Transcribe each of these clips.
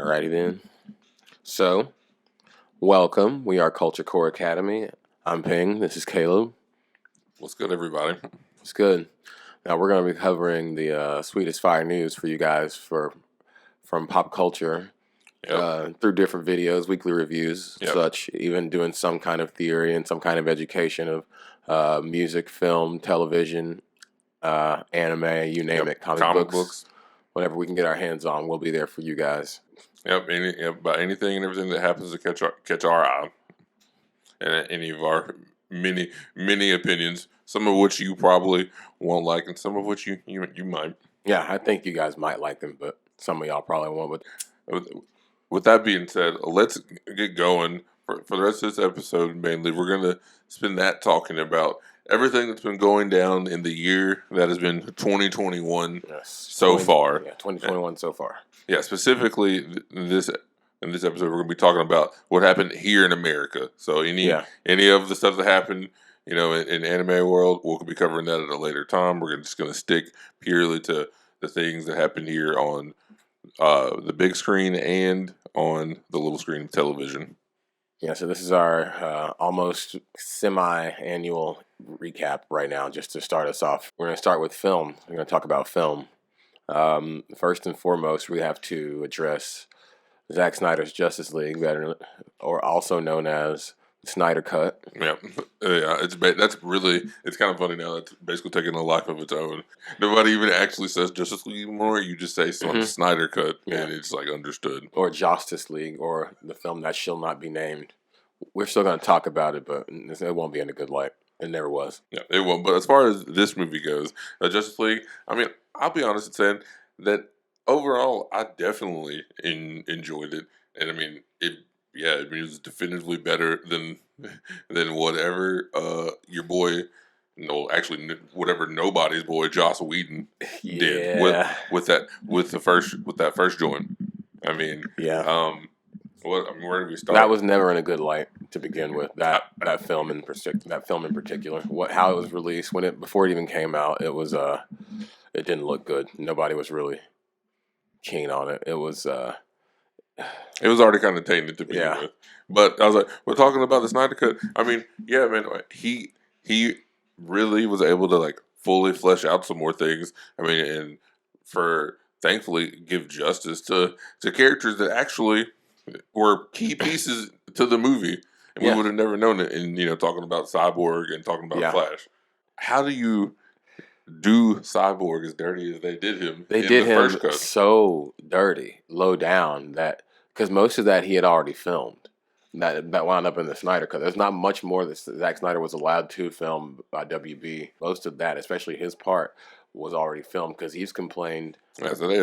Alrighty then. So, welcome. We are Culture Core Academy. I'm Ping. This is Caleb. What's good, everybody? It's good. Now we're going to be covering the sweetest fire news for you guys from pop culture through different videos, weekly reviews, such. Even doing some kind of theory and some kind of education of music, film, television, anime, you name it, comic books. Whatever we can get our hands on, we'll be there for you guys. About anything and everything that happens to catch our eye, and any of our many opinions, some of which you probably won't like, and some of which you might. Yeah, I think you guys might like them, but some of y'all probably won't. But with that being said, let's get going. For the rest of this episode, mainly, we're going to spend that talking about everything that's been going down in the year that has been 2021 far. Yeah, 2021 so far. Yeah, specifically in this episode, we're going to be talking about what happened here in America. So any of the stuff that happened, in anime world, we'll be covering that at a later time. We're just going to stick purely to the things that happened here on the big screen and on the little screen of television. Yeah, so this is our almost semi-annual recap right now, just to start us off. We're going to start with film. We're going to talk about film. First and foremost, we have to address Zack Snyder's Justice League, or also known as the Snyder Cut. Yeah, it's kind of funny now. It's basically taking a life of its own. Nobody even actually says Justice League anymore. You just say Snyder Cut, and it's like understood. Or Justice League, or the film that shall not be named. We're still going to talk about it, but it won't be in a good light. It never was. Yeah, it won't. But as far as this movie goes, Justice League, I'll be honest in saying that overall, I definitely enjoyed it. And it was definitively better than whatever your boy, whatever nobody's boy Joss Whedon did with that first joint. Where do we start? That was never in a good light to begin with. That film in particular, how it was released before it even came out, it was it didn't look good. Nobody was really keen on it. It was already kind of tainted to begin with. But I was like, we're talking about the Snyder Cut. He really was able to fully flesh out some more things. And for thankfully give justice to characters that actually were key pieces to the movie, and we would have never known it. And talking about Cyborg and talking about Flash. How do you do Cyborg as dirty as they did him? They did him first cut? So dirty, low down, that because most of that he had already filmed. That wound up in the Snyder Cut. There's not much more that Zack Snyder was allowed to film by WB. Most of that, especially his part, was already filmed because he's complained,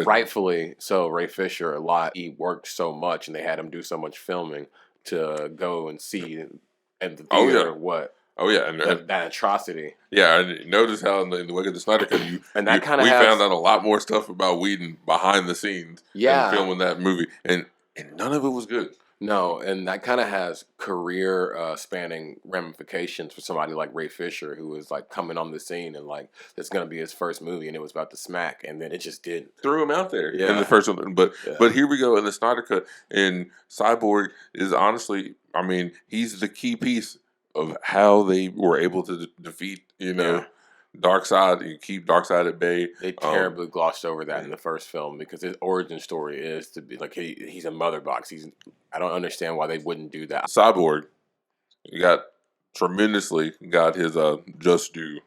rightfully so, Ray Fisher a lot. He worked so much and they had him do so much filming to go and see at the theater that atrocity. Yeah, I noticed how in the wake of the Snyder Cut, we found out a lot more stuff about Whedon behind the scenes in filming that movie, and none of it was good. No, and that kind of has career spanning ramifications for somebody like Ray Fisher, who was coming on the scene and it's going to be his first movie, and it was about to smack, and then it just didn't. Threw him out there in the first one, but here we go in the Snyder Cut, and Cyborg is honestly, he's the key piece of how they were able to defeat, Darkseid. You keep Darkseid at bay. They terribly glossed over that in the first film because his origin story is to be he's a mother box. I don't understand why they wouldn't do that. Cyborg got his just due.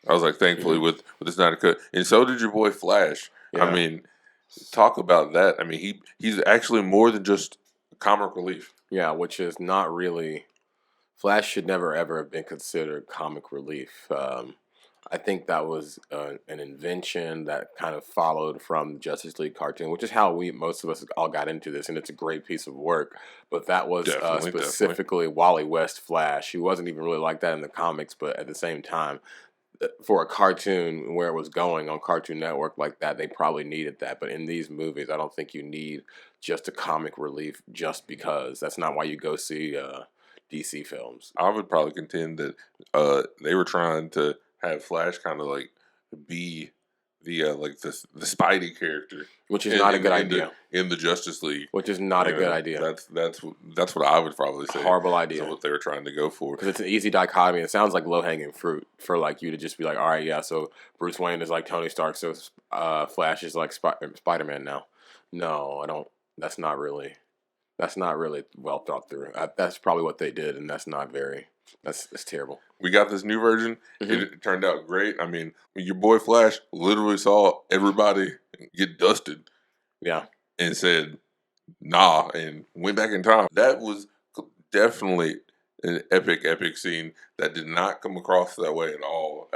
I was thankfully with this Snyder Cut, and so did your boy Flash. Yeah. Talk about that. He's actually more than just comic relief. Yeah, which is not really. Flash should never ever have been considered comic relief. I think that was an invention that kind of followed from the Justice League cartoon, which is how most of us all got into this, and it's a great piece of work. But that was specifically Wally West Flash. He wasn't even really like that in the comics, but at the same time, for a cartoon where it was going on Cartoon Network like that, they probably needed that. But in these movies, I don't think you need just a comic relief just because. That's not why you go see DC films. I would probably contend that they were trying to have Flash kind of be like the Spidey character, which is not a good idea. In the Justice League, which is not a good idea. That's what I would probably say. Horrible idea. Is what they were trying to go for, because it's an easy dichotomy. It sounds like low hanging fruit for like you to just be like, all right, yeah. So Bruce Wayne is like Tony Stark, so Flash is like Spider-Man now. No, I don't. That's not really well thought through. That's probably what they did, and that's not very. That's terrible. We got this new version. Mm-hmm. It turned out great. I mean, your boy Flash literally saw everybody get dusted. Yeah. And said, nah, and went back in time. That was definitely an epic scene that did not come across that way at all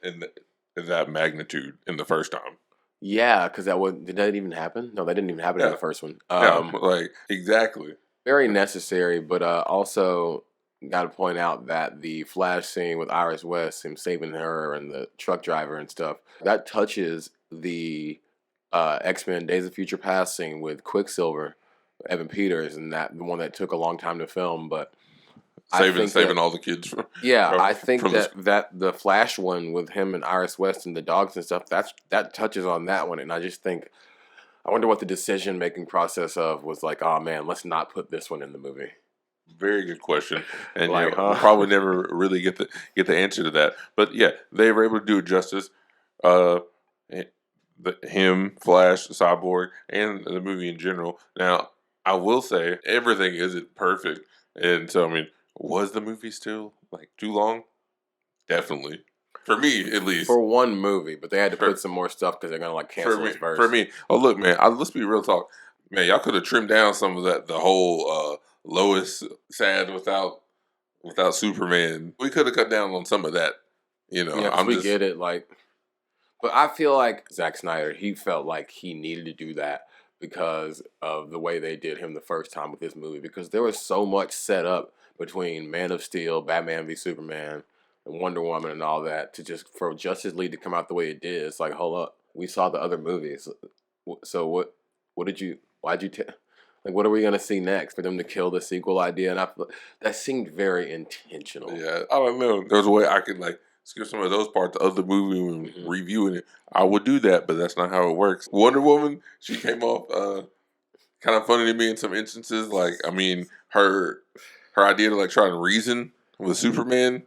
in that magnitude in the first time. Yeah, because did that even happen? No, that didn't even happen in the first one. Exactly. Very necessary, but also got to point out that the Flash scene with Iris West, him saving her and the truck driver and stuff, that touches the X-Men Days of Future Past scene with Quicksilver, Evan Peters, and that the one that took a long time to film, but saving all the kids from. Yeah, I think that the Flash one with him and Iris West and the dogs and stuff, that touches on that one, and I just think, I wonder what the decision making process was like. Oh man, let's not put this one in the movie. Very good question, and we'll probably never really get the answer to that. But yeah, they were able to do it justice. Him, Flash, Cyborg, and the movie in general. Now, I will say everything isn't perfect, and so I mean, was the movie still like too long? Definitely, for me at least. For one movie, but they had to put some more stuff because they're gonna like cancel his verse. For me, look, man, let's be real talk, man. Y'all could have trimmed down some of that. The whole Lois sad without Superman. We could have cut down on some of that. We get it, like. But I feel like Zack Snyder, he felt like he needed to do that because of the way they did him the first time with this movie. Because there was so much set up between Man of Steel, Batman v Superman, and Wonder Woman and all that for Justice League to come out the way it did. It's like, hold up, we saw the other movies. So what what are we going to see next? For them to kill the sequel idea? And that seemed very intentional. Yeah, I don't know. There's a way I could skip some of those parts of the movie when reviewing it. I would do that, but that's not how it works. Wonder Woman, she came off kind of funny to me in some instances. Like, I mean, her idea to try to reason with Superman.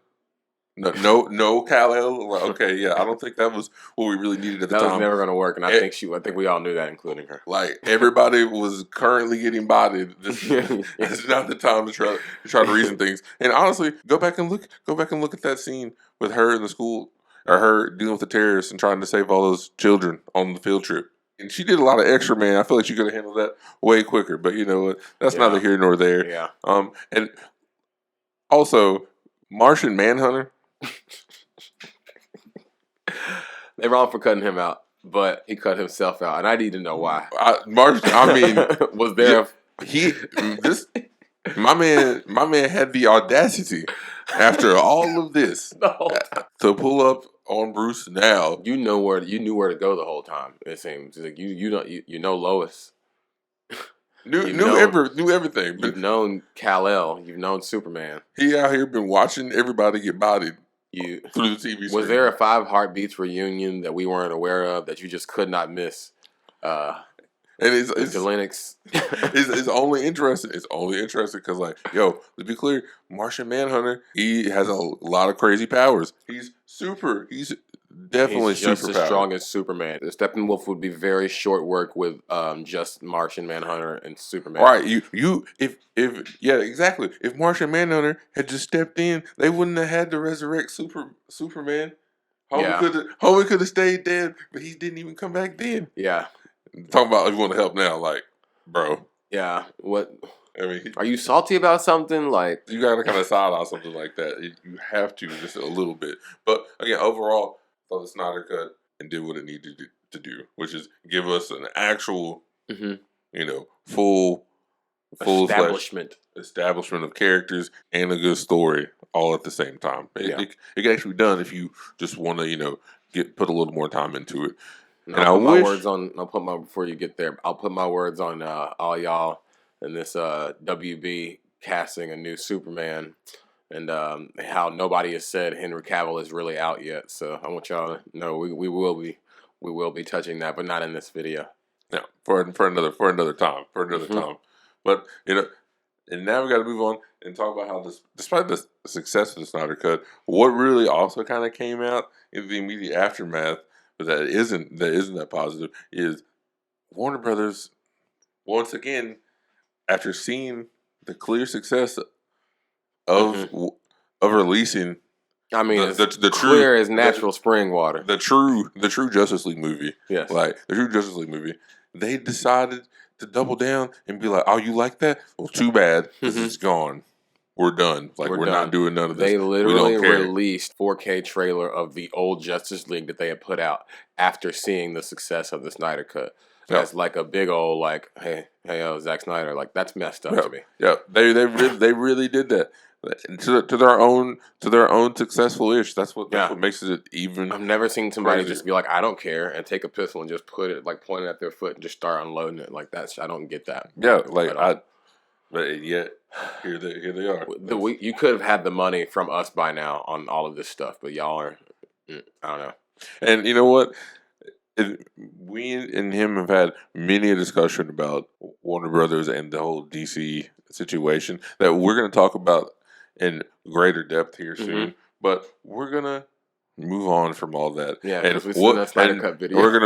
No, Kal-El. Like, okay, yeah, I don't think that was what we really needed at the time. That was never going to work, and I think we all knew that, including her. Like, everybody was currently getting bodied. This is not the time to try to reason things. And honestly, go back and look at that scene with her in the school, or her dealing with the terrorists and trying to save all those children on the field trip. And she did a lot of extra, man. I feel like she could have handled that way quicker. But that's neither here nor there. Yeah. And also, Martian Manhunter. They're wrong for cutting him out, but he cut himself out, and I need to know why. Was there? My man had the audacity after all of this to pull up on Bruce. Now you knew where to go the whole time. It seems like you know Lois. Knew everything. You've known Kal-El. You've known Superman. He out here been watching everybody get bodied through the TV screen. Was there a 5 Heartbeats reunion that we weren't aware of that you just could not miss? And it's Linux. it's only interesting. It's only interesting because, let's be clear, Martian Manhunter, he has a lot of crazy powers. He's super. He's definitely just as strong as Superman. The Steppenwolf would be very short work with just Martian Manhunter and Superman. Right. Exactly. If Martian Manhunter had just stepped in, they wouldn't have had to resurrect Superman. Homie could have stayed dead, but he didn't even come back then. Yeah. Talking about if you want to help now, bro. Yeah. What? I mean, are you salty about something? You got to kind of side on something like that. You have to just a little bit. But again, overall, I thought the Snyder cut and did what it needed to do, which is give us an actual, full establishment of characters and a good story all at the same time. It can actually be done if you just want to, put a little more time into it. Before you get there, I'll put my words on all y'all in this WB casting a new Superman, and how nobody has said Henry Cavill is really out yet. So I want y'all to know we will we will be touching that, but not in this video. Yeah, for another time. But and now we got to move on and talk about how this, despite the success of the Snyder Cut, what really also kind of came out in the immediate aftermath, but that isn't that positive, is Warner Brothers once again, after seeing the clear success of releasing. I mean, the clear as natural spring water. The true Justice League movie. Yes. Like, the true Justice League movie. They decided to double down and be like, oh, you like that? Well, too bad, because it's gone. We're done. Like, we're not doing none of this. They literally released 4K trailer of the old Justice League that they had put out after seeing the success of the Snyder Cut. That's like a big old, like, hey, Zack Snyder. Like, that's messed up to me. Yeah, they really did that. To their own successful ish. That's what makes it even. I've never seen somebody just be like, I don't care, and take a pistol and just put it, like, point it at their foot and just start unloading it. Like, I don't get that. Yeah, but yet here they are. You could have had the money from us by now on all of this stuff, but y'all are, I don't know. And you know what? We and him have had many a discussion about Warner Brothers and the whole DC situation that we're going to talk about in greater depth here soon. But we're going to move on from all that. Yeah, because we still have Snyder Cut video. We're going to